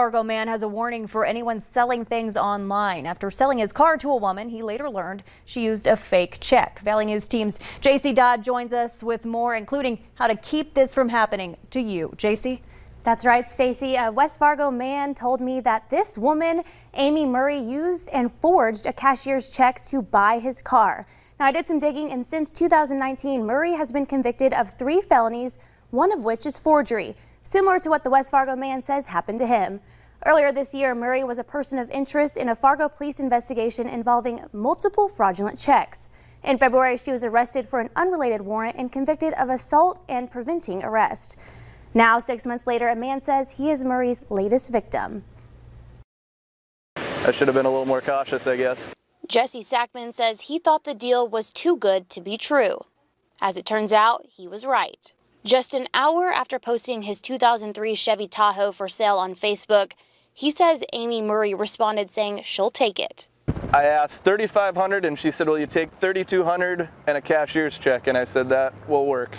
Fargo man has a warning for anyone selling things online. After selling his car to a woman, he later learned she used a fake check. Valley News Team's JC Dodd joins us with more, including how to keep this from happening to you. JC? That's right, Stacy. A West Fargo man told me that this woman, Amy Murray, used and forged a cashier's check to buy his car. Now, I did some digging, and since 2019, Murray has been convicted of 3 felonies, one of which is forgery, similar to what the West Fargo man says happened to him. Earlier this year, Murray was a person of interest in a Fargo police investigation involving multiple fraudulent checks. In February, she was arrested for an unrelated warrant and convicted of assault and preventing arrest. Now, 6 months later, a man says he is Murray's latest victim. I should have been a little more cautious, I guess. Jesse Sackman says he thought the deal was too good to be true. As it turns out, he was right. Just an hour after posting his 2003 Chevy Tahoe for sale on Facebook, he says Amy Murray responded saying she'll take it. I asked $3,500 and she said, "Will you take $3,200 and a cashier's check?" And I said, "That will work."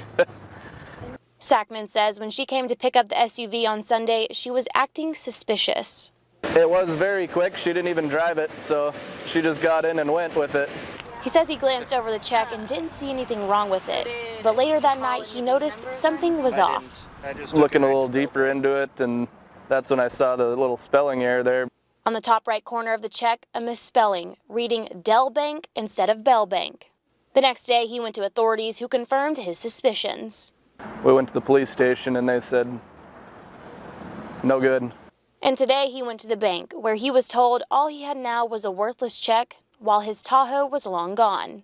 Sackman says when she came to pick up the SUV on Sunday, she was acting suspicious. It was very quick. She didn't even drive it, so she just got in and went with it. He says he glanced over the check and didn't see anything wrong with it. But later that night, he noticed something was off. Looking a little deeper into it, and that's when I saw the little spelling error there. On the top right corner of the check, a misspelling, reading Dell Bank instead of Bell Bank. The next day, he went to authorities who confirmed his suspicions. We went to the police station and they said, no good. And today he went to the bank, where he was told all he had now was a worthless check, while his Tahoe was long gone.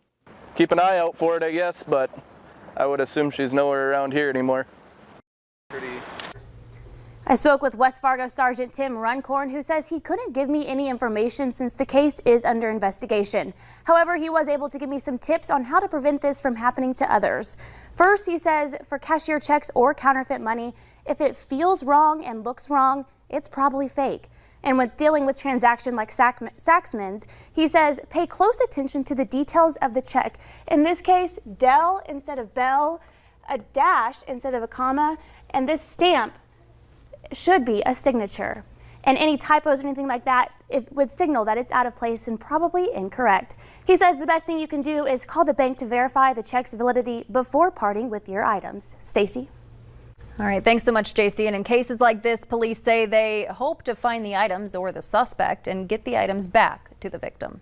Keep an eye out for it, I guess, but I would assume she's nowhere around here anymore. I spoke with West Fargo Sergeant Tim Runcorn, who says he couldn't give me any information since the case is under investigation. However, he was able to give me some tips on how to prevent this from happening to others. First, he says for cashier checks or counterfeit money, if it feels wrong and looks wrong, it's probably fake. And with dealing with transaction like Saxman's, he says pay close attention to the details of the check. In this case, Dell instead of Bell, a dash instead of a comma, and this stamp should be a signature. And any typos or anything like that, it would signal that it's out of place and probably incorrect. He says the best thing you can do is call the bank to verify the check's validity before parting with your items. Stacy? All right, thanks so much, JC. And in cases like this, police say they hope to find the items or the suspect and get the items back to the victim.